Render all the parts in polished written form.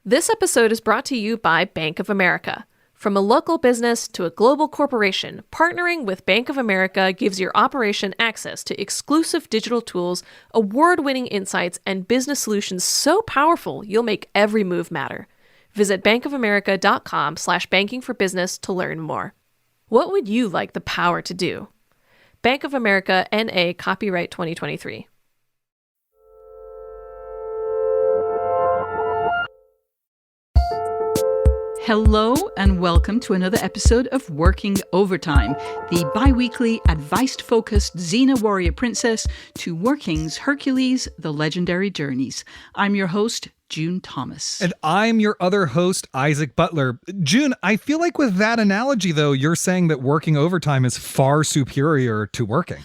This episode is brought to you by Bank of America. From a local business to a global corporation, partnering with Bank of America gives your operation access to exclusive digital tools, award-winning insights, and business solutions so powerful you'll make every move matter. Visit bankofamerica.com/bankingforbusiness to learn more. What would you like the power to do? Bank of America, N.A., copyright 2023. Hello and welcome to another episode of Working Overtime, the bi-weekly advice-focused Xena warrior princess to Working's Hercules, The Legendary Journeys. I'm your host, June Thomas. And I'm your other host, Isaac Butler. June, I feel like with that analogy, though, you're saying that working overtime is far superior to working.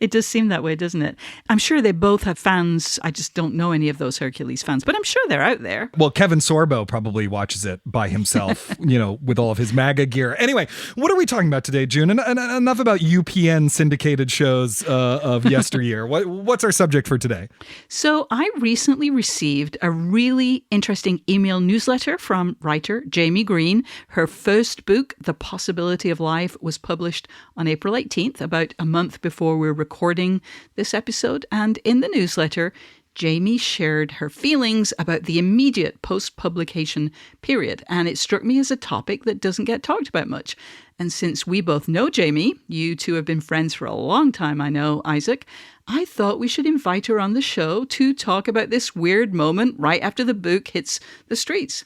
It does seem that way, doesn't it? I'm sure they both have fans. I just don't know any of those Hercules fans, but I'm sure they're out there. Well, Kevin Sorbo probably watches it by himself, with all of his MAGA gear. Anyway, what are we talking about today, June? And enough about UPN syndicated shows of yesteryear. What's our subject for today? So I recently received a really interesting email newsletter from writer Jaime Green. Her first book, The Possibility of Life, was published on April 18th, about a month before we're recording this episode. And in the newsletter, Jaime shared her feelings about the immediate post-publication period. And it struck me as a topic that doesn't get talked about much. And since we both know Jaime, you two have been friends for a long time, I know, Isaac, I thought we should invite her on the show to talk about this weird moment right after the book hits the streets.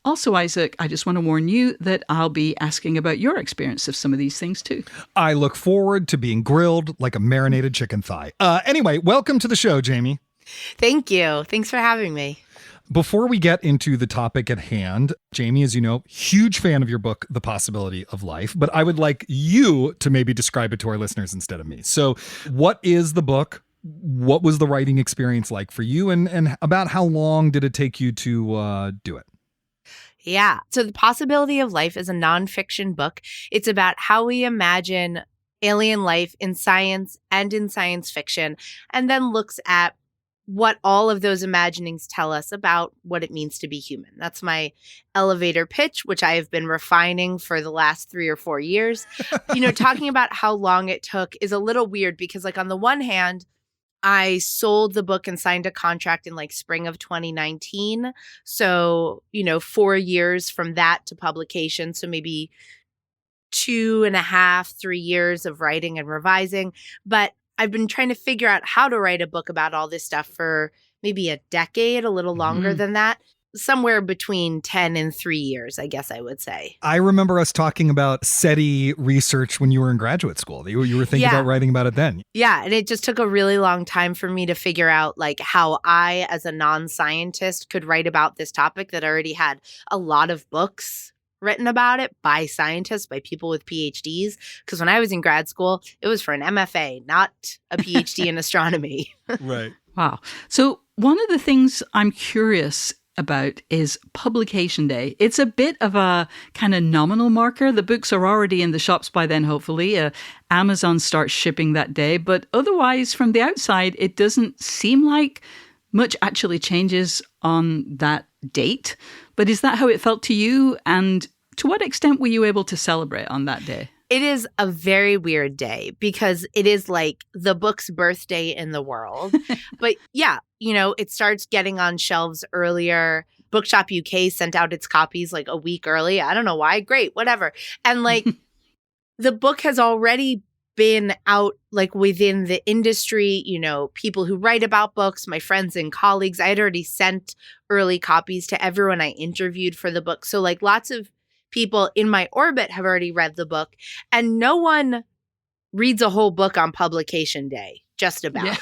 Also, Isaac, I just want to warn you that I'll be asking about your experience of some of these things too. I look forward to being grilled like a marinated chicken thigh. Anyway, welcome to the show, Jaime. Thank you. Thanks for having me. Before we get into the topic at hand, Jaime, as you know, huge fan of your book, The Possibility of Life, but I would like you to maybe describe it to our listeners instead of me. So what is the book? What was the writing experience like for you? And about how long did it take you to do it? Yeah. So The Possibility of Life is a nonfiction book. It's about how we imagine alien life in science and in science fiction, and then looks at what all of those imaginings tell us about what it means to be human. That's my elevator pitch, which I have been refining for the last 3 or 4 years. Talking about how long it took is a little weird because, on the one hand, I sold the book and signed a contract in spring of 2019. So, 4 years from that to publication. So maybe 2.5, 3 years of writing and revising. But I've been trying to figure out how to write a book about all this stuff for maybe a decade, a little longer than that. Somewhere between 10 and 3 years, I guess I would say. I remember us talking about SETI research when you were in graduate school. You were thinking about writing about it then. Yeah, and it just took a really long time for me to figure out how I, as a non-scientist, could write about this topic that already had a lot of books written about it by scientists, by people with PhDs. Because when I was in grad school, it was for an MFA, not a PhD in astronomy. Right. Wow. So one of the things I'm curious about is publication day. It's a bit of a kind of nominal marker. The books are already in the shops by then, hopefully. Amazon starts shipping that day. But otherwise, from the outside, it doesn't seem like much actually changes on that date. But is that how it felt to you? And to what extent were you able to celebrate on that day? It is a very weird day because it is the book's birthday in the world. But yeah, it starts getting on shelves earlier. Bookshop UK sent out its copies a week early. I don't know why. Great, whatever. And the book has already been out within the industry, people who write about books, my friends and colleagues. I had already sent early copies to everyone I interviewed for the book. So lots of people in my orbit have already read the book, and no one reads a whole book on publication day, just about,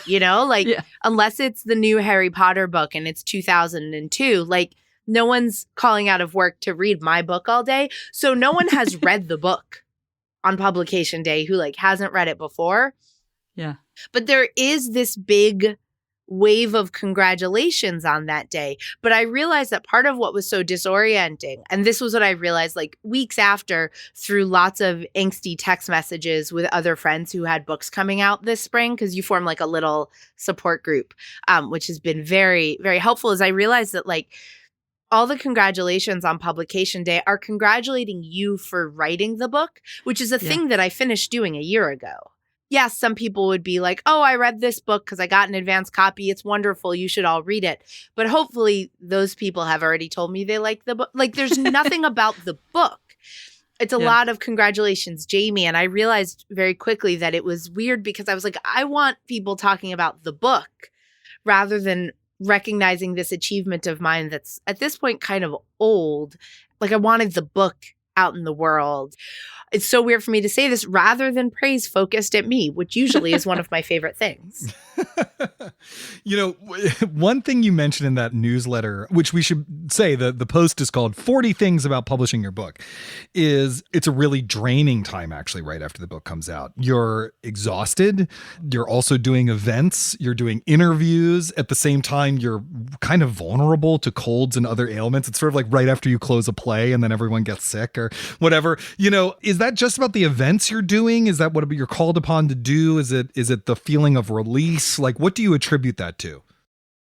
unless it's the new Harry Potter book and it's 2002, no one's calling out of work to read my book all day. So no one has read the book on publication day who hasn't read it before. Yeah. But there is this big wave of congratulations on that day. But I realized that part of what was so disorienting, and this was what I realized weeks after through lots of angsty text messages with other friends who had books coming out this spring, because you form a little support group, which has been very, very helpful, is I realized that all the congratulations on publication day are congratulating you for writing the book, which is a thing that I finished doing a year ago. Yes, some people would be like, oh, I read this book because I got an advance copy. It's wonderful. You should all read it. But hopefully those people have already told me they like the book. Like, there's nothing about the book. It's a lot of congratulations, Jamie. And I realized very quickly that it was weird because I was like, I want people talking about the book rather than recognizing this achievement of mine that's at this point kind of old. Like, I wanted the book out in the world. It's so weird for me to say this, rather than praise focused at me, which usually is one of my favorite things. You know, one thing you mentioned in that newsletter, which we should say the post is called 40 Things About Publishing Your Book, is it's a really draining time actually right after the book comes out. You're exhausted. You're also doing events. You're doing interviews. At the same time, you're kind of vulnerable to colds and other ailments. It's sort of like right after you close a play and then everyone gets sick or whatever. You know, is that just about the events you're doing? Is that what you're called upon to do? Is it the feeling of release? Like, what do you attribute that to?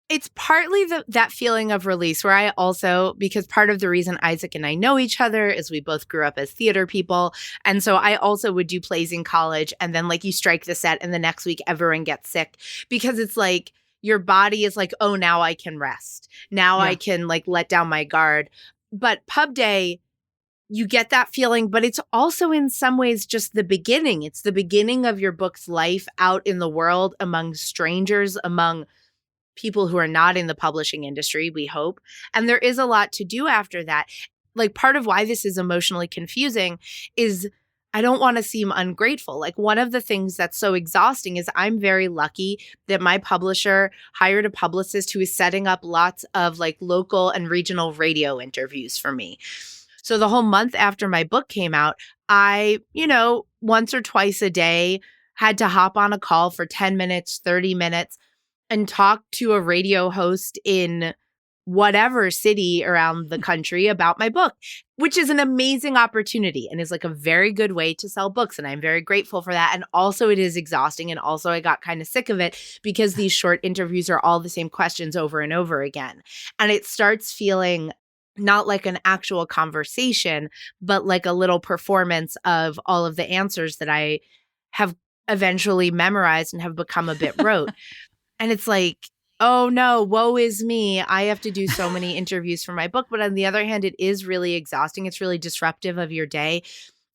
It's partly that feeling of release where I also, because part of the reason Isaac and I know each other is we both grew up as theater people. And so I also would do plays in college. And then like you strike the set and the next week everyone gets sick because it's like your body is like, oh, now I can rest. Now I can like let down my guard. But Pub Day, you get that feeling, but it's also in some ways just the beginning. It's the beginning of your book's life out in the world among strangers, among people who are not in the publishing industry, we hope. And there is a lot to do after that. Like, part of why this is emotionally confusing is I don't want to seem ungrateful. Like, one of the things that's so exhausting is I'm very lucky that my publisher hired a publicist who is setting up lots of like local and regional radio interviews for me. So the whole month after my book came out, I, once or twice a day had to hop on a call for 10 minutes, 30 minutes and talk to a radio host in whatever city around the country about my book, which is an amazing opportunity and is like a very good way to sell books. And I'm very grateful for that. And also it is exhausting. And also I got kind of sick of it because these short interviews are all the same questions over and over again. And it starts feeling not like an actual conversation, but like a little performance of all of the answers that I have eventually memorized and have become a bit rote. And it's like, oh no, woe is me. I have to do so many interviews for my book. But on the other hand, it is really exhausting. It's really disruptive of your day.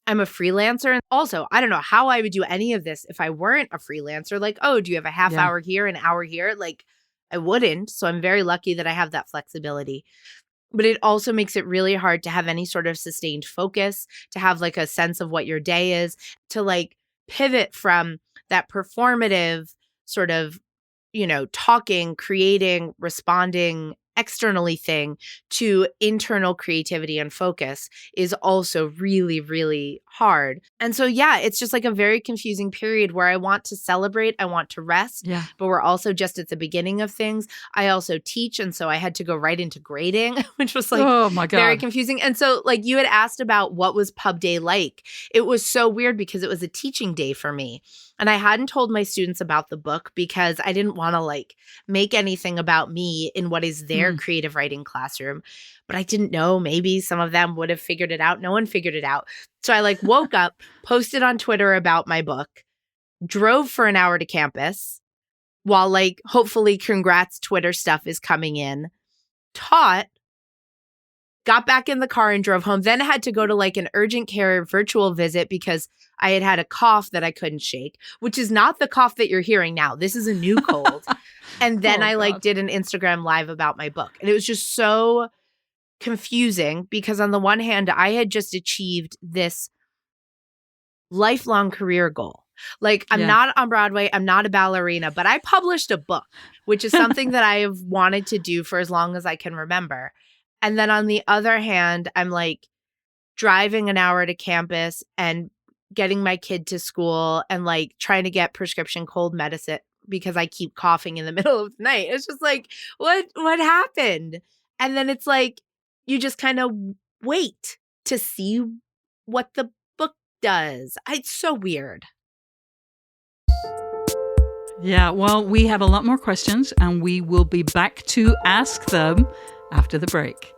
I'm a freelancer. And also, I don't know how I would do any of this if I weren't a freelancer. Like, oh, do you have a half hour here, an hour here? Like, I wouldn't. So I'm very lucky that I have that flexibility. But it also makes it really hard to have any sort of sustained focus, to have like a sense of what your day is, to like pivot from that performative sort of, talking, creating, responding externally thing to internal creativity and focus is also really, really hard. And so, it's just like a very confusing period where I want to celebrate, I want to rest, but we're also just at the beginning of things. I also teach. And so I had to go right into grading, which was like, oh my God, very confusing. And so like you had asked about what was Pub Day like. It was so weird because it was a teaching day for me. And I hadn't told my students about the book because I didn't want to like make anything about me in what is their creative writing classroom. But I didn't know, maybe some of them would have figured it out. No one figured it out. So I like woke up, posted on Twitter about my book, drove for an hour to campus while like hopefully congrats Twitter stuff is coming in, taught, got back in the car and drove home, then had to go to like an urgent care virtual visit because I had a cough that I couldn't shake, which is not the cough that you're hearing now. This is a new cold. And then I like did an Instagram live about my book. And it was just so confusing because on the one hand, I had just achieved this lifelong career goal. Like I'm not on Broadway, I'm not a ballerina, but I published a book, which is something that I have wanted to do for as long as I can remember. And then on the other hand, I'm like driving an hour to campus and getting my kid to school and like trying to get prescription cold medicine because I keep coughing in the middle of the night. It's just like, what happened? And then it's like, you just kind of wait to see what the book does. It's so weird. Yeah, well, we have a lot more questions and we will be back to ask them after the break.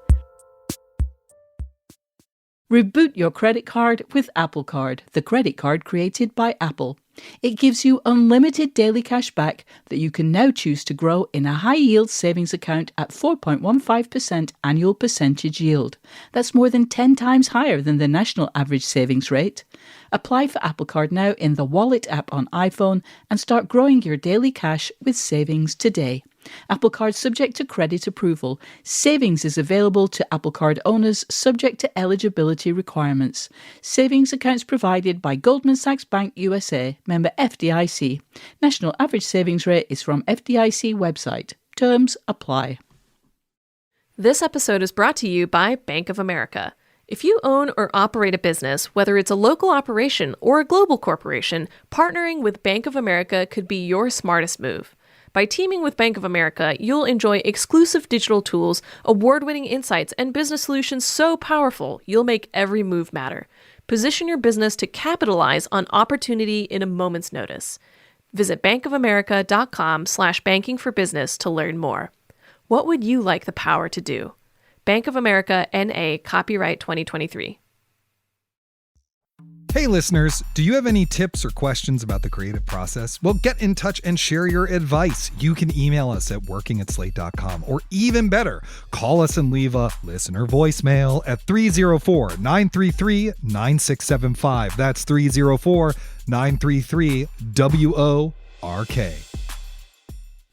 Reboot your credit card with Apple Card, the credit card created by Apple. It gives you unlimited daily cash back that you can now choose to grow in a high-yield savings account at 4.15% annual percentage yield. That's more than 10 times higher than the national average savings rate. Apply for Apple Card now in the Wallet app on iPhone and start growing your daily cash with savings today. Apple Card subject to credit approval. Savings is available to Apple Card owners subject to eligibility requirements. Savings accounts provided by Goldman Sachs Bank USA, member FDIC. National average savings rate is from FDIC website. Terms apply. This episode is brought to you by Bank of America. If you own or operate a business, whether it's a local operation or a global corporation, partnering with Bank of America could be your smartest move. By teaming with Bank of America, you'll enjoy exclusive digital tools, award-winning insights, and business solutions so powerful you'll make every move matter. Position your business to capitalize on opportunity in a moment's notice. Visit bankofamerica.com/bankingforbusiness to learn more. What would you like the power to do? Bank of America, N.A., copyright 2023. Hey listeners, do you have any tips or questions about the creative process? Well, get in touch and share your advice. You can email us at working@slate.com, or even better, call us and leave a listener voicemail at 304-933-9675. That's 304-933-WORK.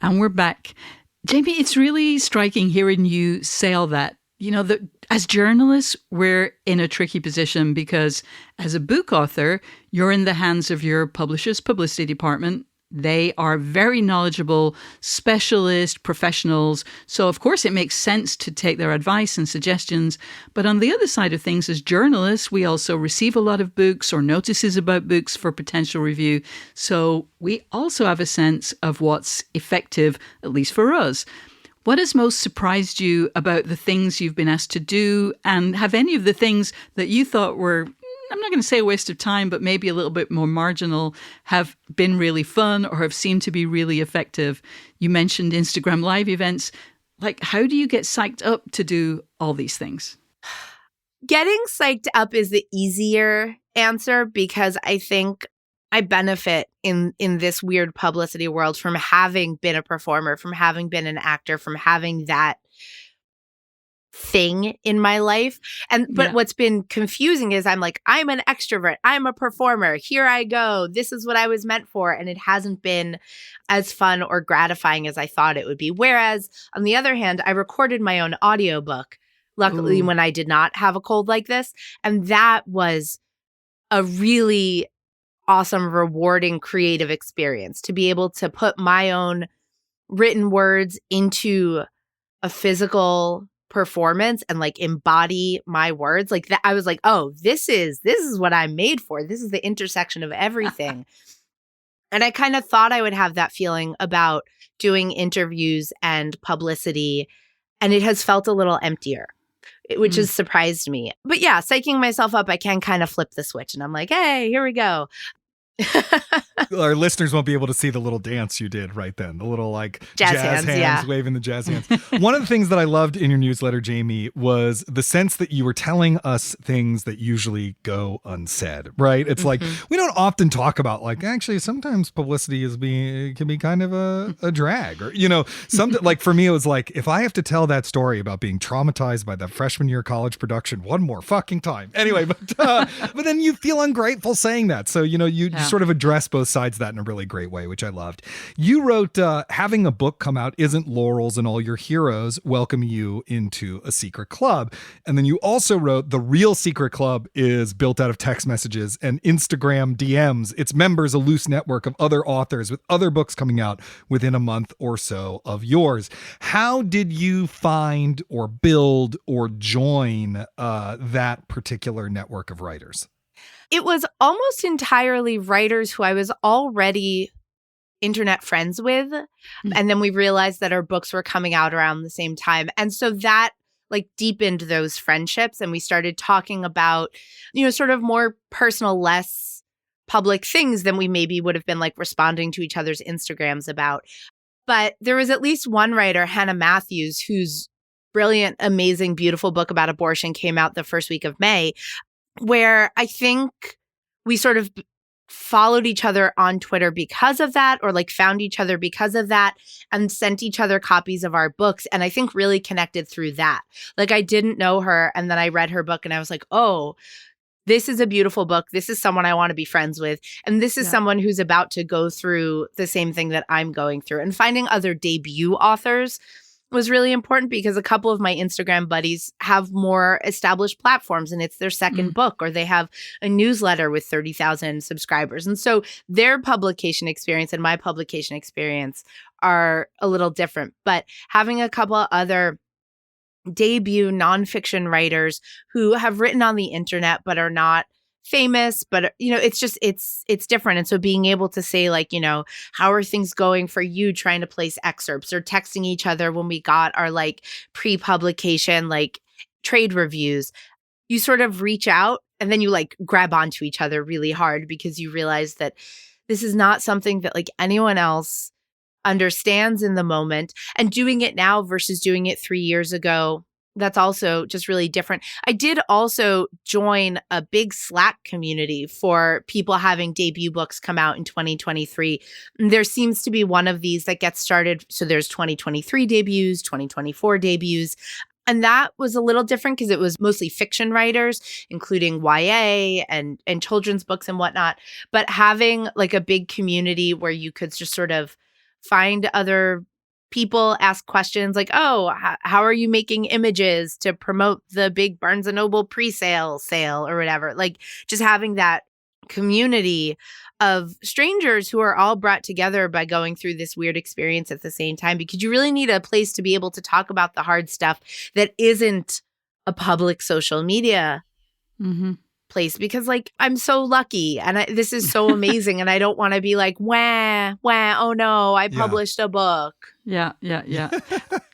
And we're back. Jamie, it's really striking hearing you say all that. You know, that as journalists, we're in a tricky position because as a book author, you're in the hands of your publisher's publicity department. They are very knowledgeable, specialist professionals. So, of course, it makes sense to take their advice and suggestions. But on the other side of things, as journalists, we also receive a lot of books or notices about books for potential review. So we also have a sense of what's effective, at least for us. What has most surprised you about the things you've been asked to do? And have any of the things that you thought were, I'm not going to say a waste of time, but maybe a little bit more marginal, have been really fun or have seemed to be really effective? You mentioned Instagram Live events. Like, how do you get psyched up to do all these things? Getting psyched up is the easier answer because I think I benefit in this weird publicity world from having been a performer, from having been an actor, from having that thing in my life. But what's been confusing is I'm an extrovert. I'm a performer. Here I go. This is what I was meant for. And it hasn't been as fun or gratifying as I thought it would be. Whereas on the other hand, I recorded my own audiobook, luckily, when I did not have a cold like this. And that was a really awesome, rewarding, creative experience to be able to put my own written words into a physical performance and embody my words like that. I was like, oh, this is what I'm made for. This is the intersection of everything. And I kind of thought I would have that feeling about doing interviews and publicity, and it has felt a little emptier, which has surprised me. But yeah, psyching myself up, I can kind of flip the switch and I'm like, hey, here we go. Our listeners won't be able to see the little dance you did right then. The little jazz hands waving the jazz hands. One of the things that I loved in your newsletter, Jamie, was the sense that you were telling us things that usually go unsaid, right? It's like, we don't often talk about actually sometimes publicity can be kind of a drag, or, for me, it was like, if I have to tell that story about being traumatized by the freshman year college production one more fucking time. Anyway, but then you feel ungrateful saying that. So, you sort of address both sides of that in a really great way, which I loved. You wrote, having a book come out isn't laurels and all your heroes welcome you into a secret club. And then you also wrote, the real secret club is built out of text messages and Instagram DMs. Its members a loose network of other authors with other books coming out within a month or so of yours. How did you find or build or join that particular network of writers? It was almost entirely writers who I was already internet friends with. And then we realized that our books were coming out around the same time. And so that deepened those friendships. And we started talking about, sort of more personal, less public things than we maybe would have been responding to each other's Instagrams about. But there was at least one writer, Hannah Matthews, whose brilliant, amazing, beautiful book about abortion came out the first week of May, where I think we sort of followed each other on Twitter because of that, or like found each other because of that, and sent each other copies of our books. And I think really connected through that. Like I didn't know her, and then I read her book and I was like, oh, this is a beautiful book. This is someone I want to be friends with. And this is someone who's about to go through the same thing that I'm going through. And finding other debut authors was really important because a couple of my Instagram buddies have more established platforms and it's their second book, or they have a newsletter with 30,000 subscribers. And so their publication experience and my publication experience are a little different. But having a couple other debut nonfiction writers who have written on the internet but are not famous, but it's just it's different. And so being able to say, like, how are things going for you trying to place excerpts, or texting each other when we got our like pre-publication like trade reviews, you sort of reach out and then you like grab onto each other really hard because you realize that this is not something that like anyone else understands in the moment. And doing it now versus doing it 3 years ago, that's also just really different. I did also join a big Slack community for people having debut books come out in 2023. And there seems to be one of these that gets started. So there's 2023 debuts, 2024 debuts. And that was a little different because it was mostly fiction writers, including YA and children's books and whatnot. But having like a big community where you could just sort of find other people, ask questions like, oh, how are you making images to promote the big Barnes & Noble pre-sale sale or whatever? Like just having that community of strangers who are all brought together by going through this weird experience at the same time, because you really need a place to be able to talk about the hard stuff that isn't a public social media place, because like I'm so lucky and this is so amazing and I don't want to be like, wah, oh no, I published a book. Yeah.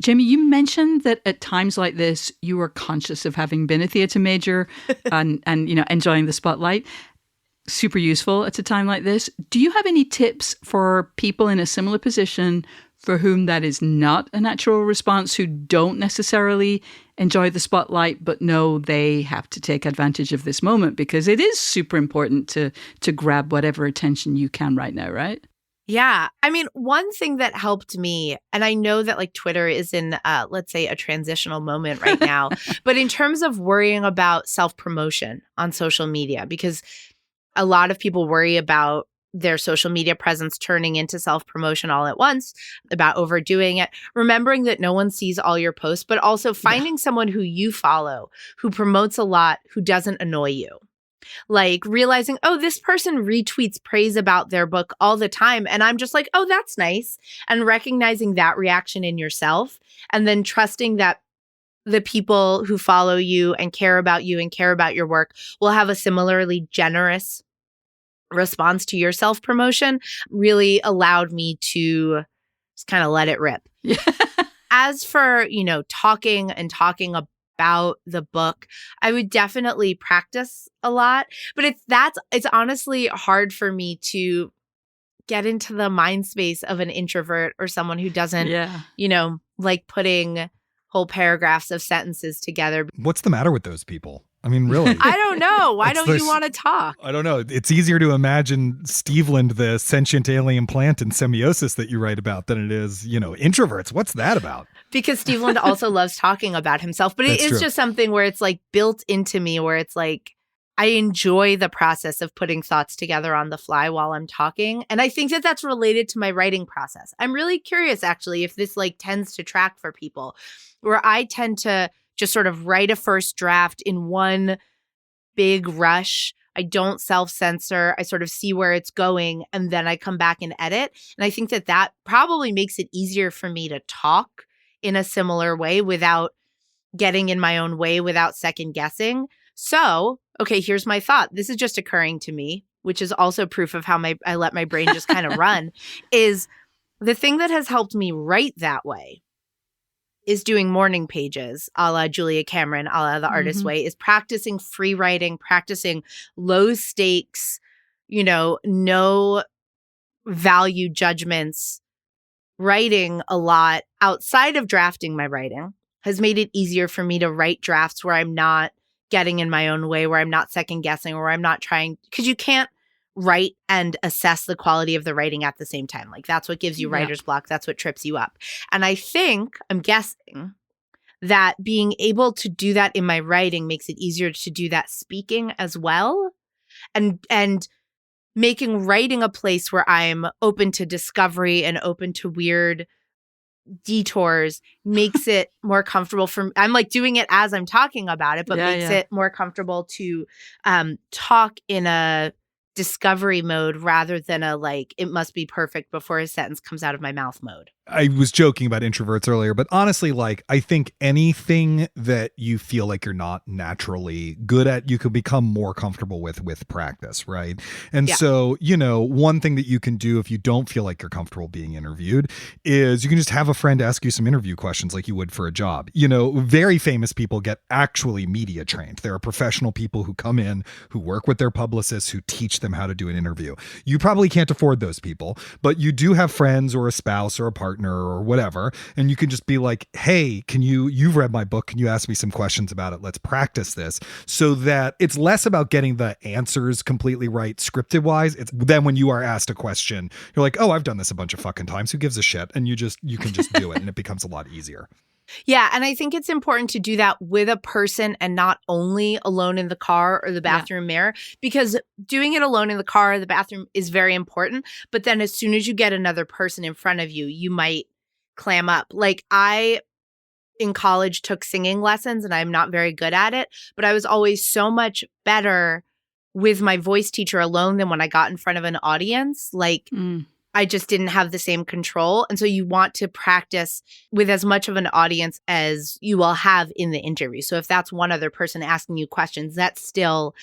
Jaime, you mentioned that at times like this, you were conscious of having been a theatre major and enjoying the spotlight. Super useful at a time like this. Do you have any tips for people in a similar position for whom that is not a natural response, who don't necessarily enjoy the spotlight, but know they have to take advantage of this moment because it is super important to grab whatever attention you can right now, right? Yeah. I mean, one thing that helped me, and I know that like Twitter is in, let's say, a transitional moment right now, but in terms of worrying about self-promotion on social media, because a lot of people worry about their social media presence turning into self-promotion all at once, about overdoing it, remembering that no one sees all your posts, but also finding someone who you follow, who promotes a lot, who doesn't annoy you. Like realizing, oh, this person retweets praise about their book all the time. And I'm just like, oh, that's nice. And recognizing that reaction in yourself, and then trusting that the people who follow you and care about your work will have a similarly generous response to your self-promotion, really allowed me to just kind of let it rip. Yeah. As for, talking about the book, I would definitely practice a lot, but it's honestly hard for me to get into the mind space of an introvert or someone who doesn't, like putting whole paragraphs of sentences together. What's the matter with those people? I mean, really? I don't know. Why don't you want to talk? I don't know. It's easier to imagine Steveland, the sentient alien plant in Semiosis that you write about, than it is, introverts. What's that about? Because Steveland also loves talking about himself. But it is just something where it's like built into me, where it's like I enjoy the process of putting thoughts together on the fly while I'm talking. And I think that that's related to my writing process. I'm really curious, actually, if this like tends to track for people, where I tend to just sort of write a first draft in one big rush. I don't self-censor. I sort of see where it's going, and then I come back and edit. And I think that probably makes it easier for me to talk in a similar way without getting in my own way, without second guessing. So, okay, here's my thought. This is just occurring to me, which is also proof of how I let my brain just kind of run, is the thing that has helped me write that way is doing morning pages, a la Julia Cameron, a la The Artist's Way, is practicing free writing, practicing low stakes, no value judgments, writing a lot outside of drafting my writing has made it easier for me to write drafts where I'm not getting in my own way, where I'm not second guessing, or where I'm not trying, because you can't write and assess the quality of the writing at the same time. Like that's what gives you writer's block. That's what trips you up. And I'm guessing that being able to do that in my writing makes it easier to do that speaking as well. And making writing a place where I'm open to discovery and open to weird detours makes it more comfortable for me. I'm like doing it as I'm talking about it, but makes it more comfortable to talk in a discovery mode rather than a like, it must be perfect before a sentence comes out of my mouth mode. I was joking about introverts earlier, but honestly, like, I think anything that you feel like you're not naturally good at, you can become more comfortable with practice, right? And so, you know, one thing that you can do if you don't feel like you're comfortable being interviewed is you can just have a friend ask you some interview questions like you would for a job. You know, very famous people get actually media trained. There are professional people who come in, who work with their publicists, who teach them how to do an interview. You probably can't afford those people, but you do have friends or a spouse or a partner or whatever, and you can just be like, hey, you've read my book, can you ask me some questions about it? Let's practice this, so that it's less about getting the answers completely right scripted wise. It's then when you are asked a question, you're like, oh, I've done this a bunch of fucking times, who gives a shit? And you can just do it, and it becomes a lot easier. Yeah, and I think it's important to do that with a person and not only alone in the car or the bathroom mirror, because doing it alone in the car or the bathroom is very important. But then as soon as you get another person in front of you, you might clam up. Like I, in college, took singing lessons and I'm not very good at it, but I was always so much better with my voice teacher alone than when I got in front of an audience. Like I just didn't have the same control. And so you want to practice with as much of an audience as you will have in the interview. So if that's one other person asking you questions, that still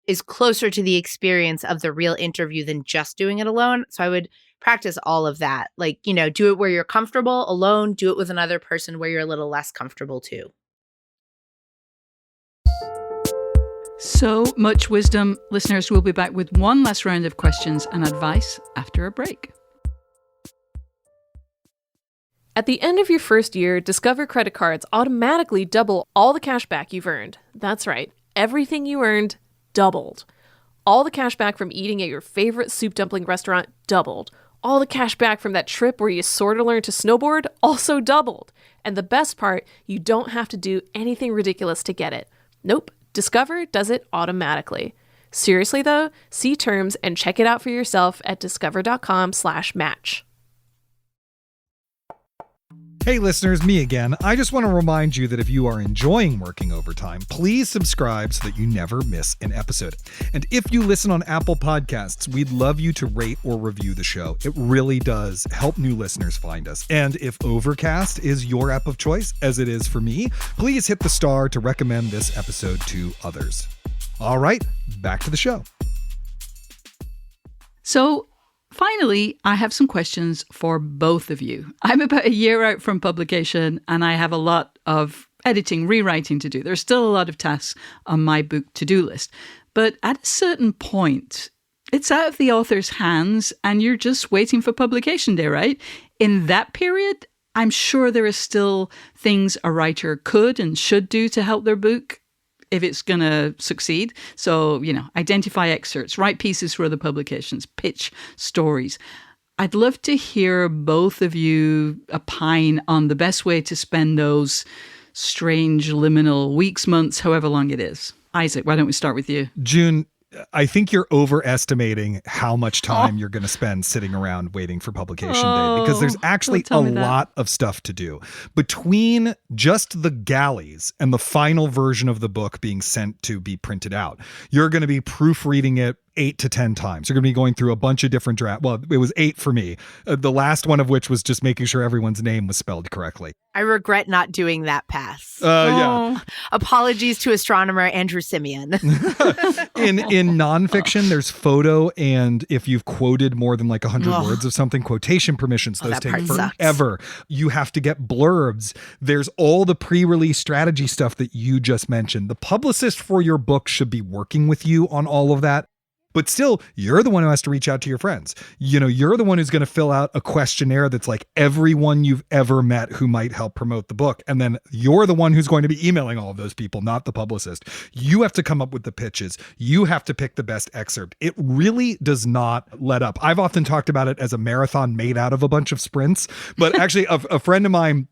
is closer to the experience of the real interview than just doing it alone. So I would practice all of that. Like, you know, do it where you're comfortable alone, do it with another person where you're a little less comfortable too. So much wisdom. Listeners, we'll be back with one last round of questions and advice after a break. At the end of your first year, Discover credit cards automatically double all the cash back you've earned. That's right. Everything you earned doubled. All the cash back from eating at your favorite soup dumpling restaurant doubled. All the cash back from that trip where you sort of learned to snowboard also doubled. And the best part, you don't have to do anything ridiculous to get it. Nope. Discover does it automatically. Seriously though, see terms and check it out for yourself at discover.com/match. Hey listeners, me again. I just want to remind you that if you are enjoying working overtime, please subscribe so that you never miss an episode. And if you listen on Apple Podcasts, we'd love you to rate or review the show. It really does help new listeners find us. And if Overcast is your app of choice, as it is for me, please hit the star to recommend this episode to others. All right, back to the show. So, finally, I have some questions for both of you. I'm about a year out from publication and I have a lot of editing, rewriting to do. There's still a lot of tasks on my book to-do list. But at a certain point, it's out of the author's hands and you're just waiting for publication day, right? In that period, I'm sure there are still things a writer could and should do to help their book if it's going to succeed. So, you know, identify excerpts, write pieces for other publications, pitch stories. I'd love to hear both of you opine on the best way to spend those strange liminal weeks, months, however long it is. Isaac, why don't we start with you? June, I think you're overestimating how much time you're going to spend sitting around waiting for publication day, because there's actually a lot of stuff to do. Between just the galleys and the final version of the book being sent to be printed out, you're going to be proofreading it 8 to 10 times. You're going to be going through a bunch of different drafts. Well, it was 8 for me. The last one of which was just making sure everyone's name was spelled correctly. I regret not doing that pass. Yeah. Apologies to astronomer Andrew Simeon. In nonfiction, there's photo, and if you've quoted more than like 100 words of something, quotation permissions, those take forever. You have to get blurbs. There's all the pre-release strategy stuff that you just mentioned. The publicist for your book should be working with you on all of that. But still, you're the one who has to reach out to your friends. You're the one who's going to fill out a questionnaire that's like everyone you've ever met who might help promote the book. And then you're the one who's going to be emailing all of those people, not the publicist. You have to come up with the pitches. You have to pick the best excerpt. It really does not let up. I've often talked about it as a marathon made out of a bunch of sprints. But actually, a friend of mine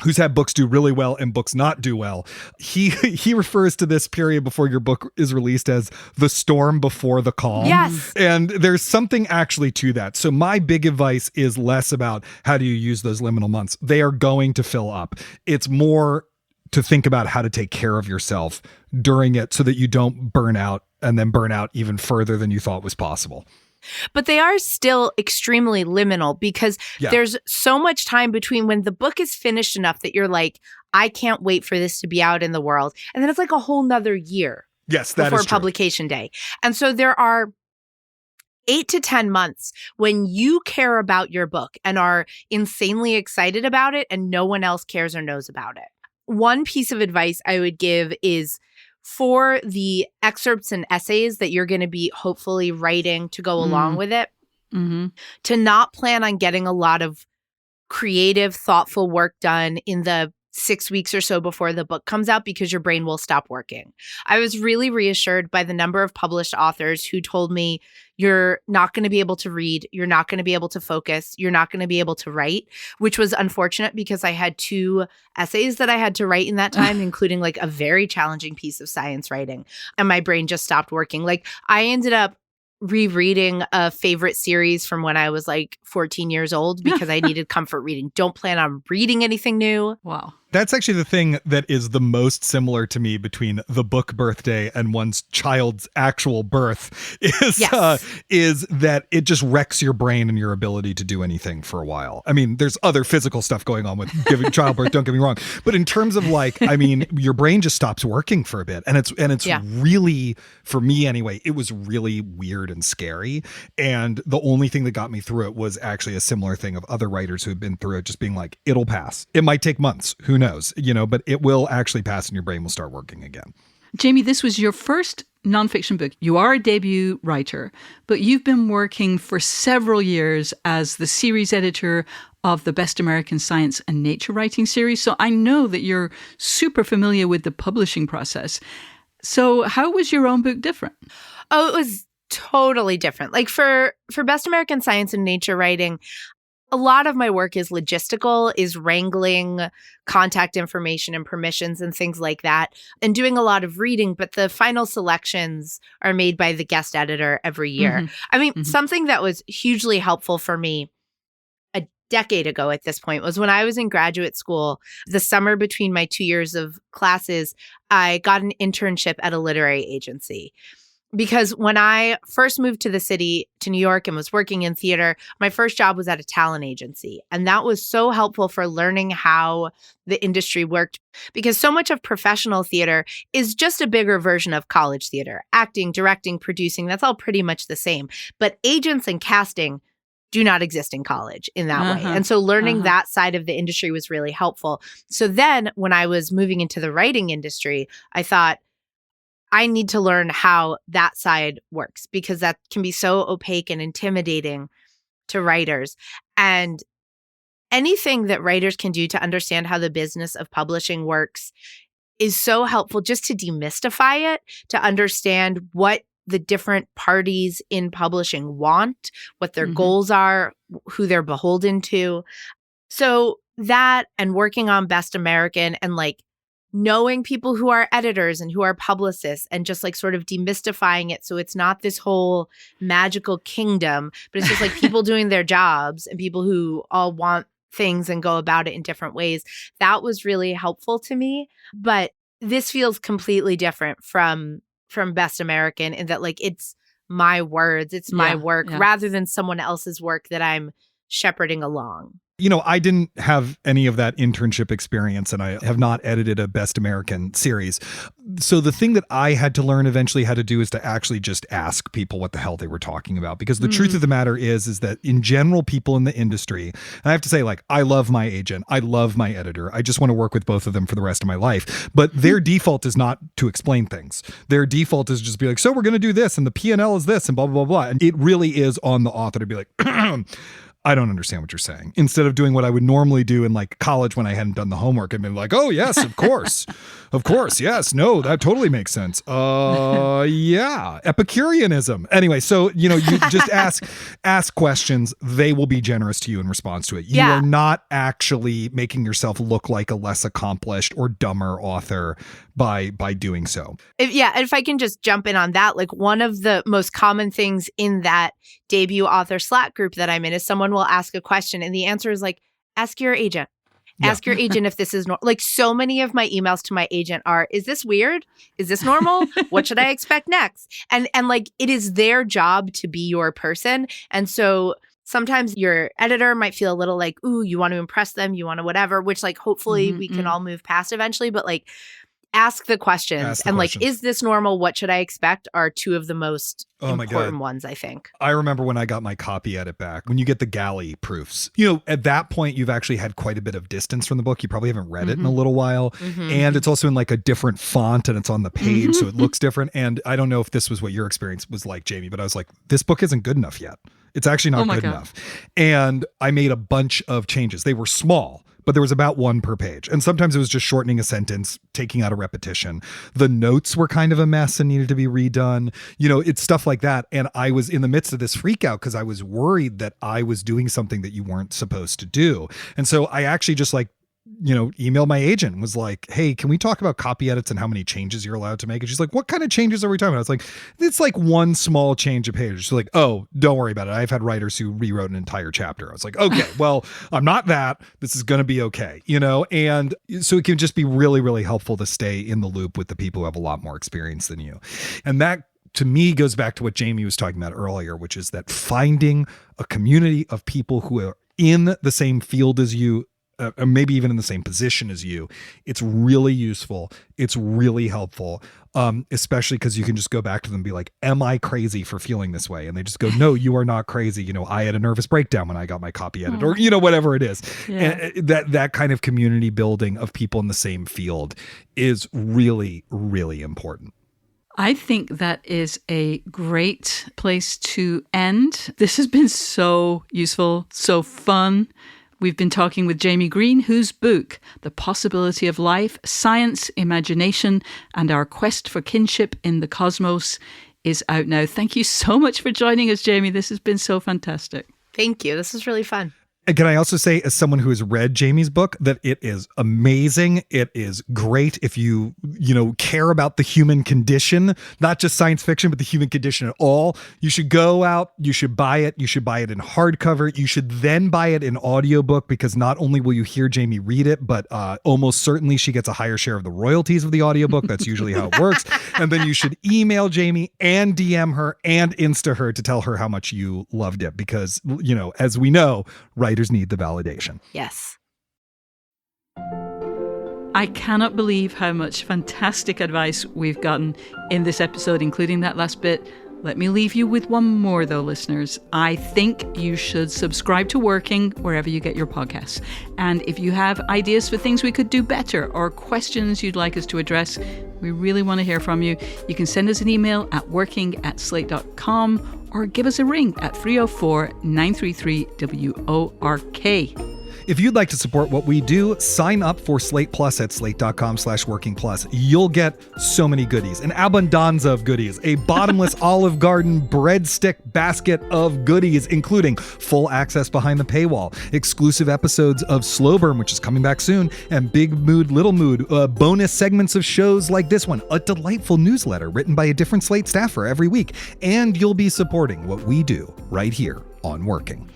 who's had books do really well and books not do well, he refers to this period before your book is released as the storm before the calm. Yes. And there's something actually to that. So my big advice is less about how do you use those liminal months. They are going to fill up. It's more to think about how to take care of yourself during it so that you don't burn out and then burn out even further than you thought was possible. But they are still extremely liminal because there's so much time between when the book is finished enough that you're like, I can't wait for this to be out in the world. And then it's like a whole nother year before publication day. And so there are 8 to 10 months when you care about your book and are insanely excited about it and no one else cares or knows about it. One piece of advice I would give is for the excerpts and essays that you're going to be hopefully writing to go along with it, to not plan on getting a lot of creative, thoughtful work done in the 6 weeks or so before the book comes out because your brain will stop working. I was really reassured by the number of published authors who told me you're not going to be able to read, you're not going to be able to focus, you're not going to be able to write, which was unfortunate because I had 2 essays that I had to write in that time, including like a very challenging piece of science writing. And my brain just stopped working. Like I ended up rereading a favorite series from when I was like 14 years old because I needed comfort reading. Don't plan on reading anything new. Wow. That's actually the thing that is the most similar to me between the book birthday and one's child's actual birth is that it just wrecks your brain and your ability to do anything for a while. I mean, there's other physical stuff going on with giving childbirth, don't get me wrong. But in terms of like, I mean, your brain just stops working for a bit. And it's really, for me anyway, it was really weird and scary. And the only thing that got me through it was actually a similar thing of other writers who have been through it just being like, it'll pass. It might take months. Who knows? But it will actually pass and your brain will start working again. Jamie, this was your first nonfiction book. You are a debut writer, but you've been working for several years as the series editor of the Best American Science and Nature Writing series. So I know that you're super familiar with the publishing process. So how was your own book different? Oh, it was totally different. Like for Best American Science and Nature Writing, a lot of my work is logistical, is wrangling contact information and permissions and things like that, and doing a lot of reading, but the final selections are made by the guest editor every year. I mean, something that was hugely helpful for me a decade ago at this point was when I was in graduate school, the summer between my 2 years of classes, I got an internship at a literary agency. Because when I first moved to the city, to New York, and was working in theater, my first job was at a talent agency. And that was so helpful for learning how the industry worked. Because so much of professional theater is just a bigger version of college theater. Acting, directing, producing, that's all pretty much the same. But agents and casting do not exist in college in that way. And so learning that side of the industry was really helpful. So then when I was moving into the writing industry, I thought, I need to learn how that side works because that can be so opaque and intimidating to writers. And anything that writers can do to understand how the business of publishing works is so helpful just to demystify it, to understand what the different parties in publishing want, what their goals are, who they're beholden to. So that and working on Best American and like knowing people who are editors and who are publicists and just like sort of demystifying it so it's not this whole magical kingdom, but it's just like people doing their jobs and people who all want things and go about it in different ways. That was really helpful to me. But this feels completely different from Best American in that like it's my words, it's my work rather than someone else's work that I'm shepherding along. I didn't have any of that internship experience, and I have not edited a Best American series. So the thing that I had to learn eventually how to do is to actually just ask people what the hell they were talking about. Because the truth of the matter is that in general, people in the industry, and I have to say, like, I love my agent, I love my editor, I just want to work with both of them for the rest of my life. But their default is not to explain things. Their default is just be like, so we're going to do this, and the P&L is this, and blah, blah, blah, blah. And it really is on the author to be like, I don't understand what you're saying. Instead of doing what I would normally do in like college when I hadn't done the homework and been like, oh yes, of course. Of course. Yes. No, that totally makes sense. Yeah. Epicureanism. Anyway, so, you just ask questions. They will be generous to you in response to it. You are not actually making yourself look like a less accomplished or dumber author by doing so. If I can just jump in on that, like one of the most common things in that debut author Slack group that I'm in is someone will ask a question and the answer is like, ask your agent. Ask your agent if this is like so many of my emails to my agent are, is this weird? Is this normal? What should I expect next? And like it is their job to be your person. And so sometimes your editor might feel a little like, ooh, you want to impress them, you want to whatever, which like hopefully we can all move past eventually. But like ask the questions like, is this normal? What should I expect? Are two of the most important ones, I think. I remember when I got my copy edit back, when you get the galley proofs, at that point, you've actually had quite a bit of distance from the book. You probably haven't read it in a little while. And it's also in like a different font and it's on the page. So it looks different. And I don't know if this was what your experience was like, Jamie, but I was like, this book isn't good enough yet. It's actually not good enough. And I made a bunch of changes. They were small, but there was about one per page. And sometimes it was just shortening a sentence, taking out a repetition. The notes were kind of a mess and needed to be redone. It's stuff like that. And I was in the midst of this freak out because I was worried that I was doing something that you weren't supposed to do. And so I actually just emailed my agent and was like, hey, can we talk about copy edits and how many changes you're allowed to make? And she's like, what kind of changes are we talking about? I was like, it's like one small change a page. She's like, oh, don't worry about it. I've had writers who rewrote an entire chapter. I was like, okay, well, I'm not that. This is going to be okay. And so it can just be really, really helpful to stay in the loop with the people who have a lot more experience than you. And that, to me, goes back to what Jamie was talking about earlier, which is that finding a community of people who are in the same field as you, or maybe even in the same position as you, it's really useful. It's really helpful, especially because you can just go back to them and be like, am I crazy for feeling this way? And they just go, no, you are not crazy. I had a nervous breakdown when I got my copy edited or, whatever it is. Yeah. And that kind of community building of people in the same field is really, really important. I think that is a great place to end. This has been so useful, so fun. We've been talking with Jaime Green, whose book, The Possibility of Life, Science, Imagination, and Our Quest for Kinship in the Cosmos is out now. Thank you so much for joining us, Jamie. This has been so fantastic. Thank you. This was really fun. And can I also say, as someone who has read Jamie's book, that it is amazing. It is great if you care about the human condition, not just science fiction, but the human condition at all. You should go out, you should buy it. You should buy it in hardcover. You should then buy it in audiobook, because not only will you hear Jamie read it, but almost certainly she gets a higher share of the royalties of the audiobook. That's usually how it works. And then you should email Jamie and DM her and Insta her to tell her how much you loved it, because, as we know, writers need the validation. Yes. I cannot believe how much fantastic advice we've gotten in this episode, including that last bit. Let me leave you with one more, though, listeners. I think you should subscribe to Working wherever you get your podcasts. And if you have ideas for things we could do better or questions you'd like us to address, we really want to hear from you. You can send us an email at working@slate.com or give us a ring at 304-933-WORK. If you'd like to support what we do, sign up for Slate Plus at slate.com/working plus. You'll get so many goodies, an abundanza of goodies, a bottomless Olive Garden breadstick basket of goodies, including full access behind the paywall, exclusive episodes of Slow Burn, which is coming back soon, and Big Mood, Little Mood, bonus segments of shows like this one, a delightful newsletter written by a different Slate staffer every week, and you'll be supporting what we do right here on Working.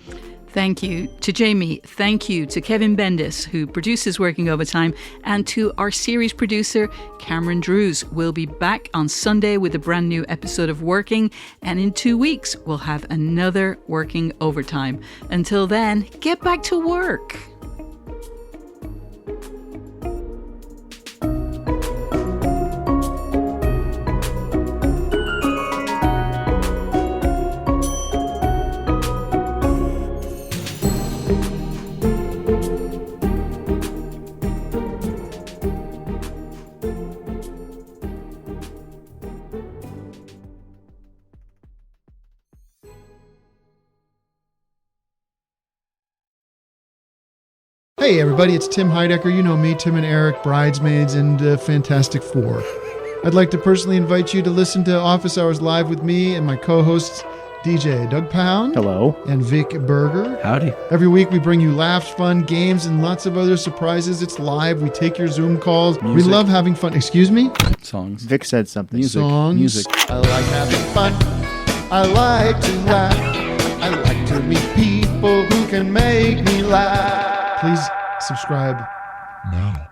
Thank you to Jamie. Thank you to Kevin Bendis, who produces Working Overtime, and to our series producer, Cameron Drews. We'll be back on Sunday with a brand new episode of Working, and in 2 weeks, we'll have another Working Overtime. Until then, get back to work. Hey everybody, it's Tim Heidecker. You know me, Tim and Eric, Bridesmaids, and Fantastic Four. I'd like to personally invite you to listen to Office Hours Live with me and my co-hosts, DJ Doug Pound. Hello. And Vic Berger. Howdy. Every week we bring you laughs, fun, games, and lots of other surprises. It's live. We take your Zoom calls. Music. We love having fun. Excuse me? Songs. Vic said something. Music. Songs. Music. I like having fun. I like to laugh. I like to meet people who can make me laugh. Please subscribe now.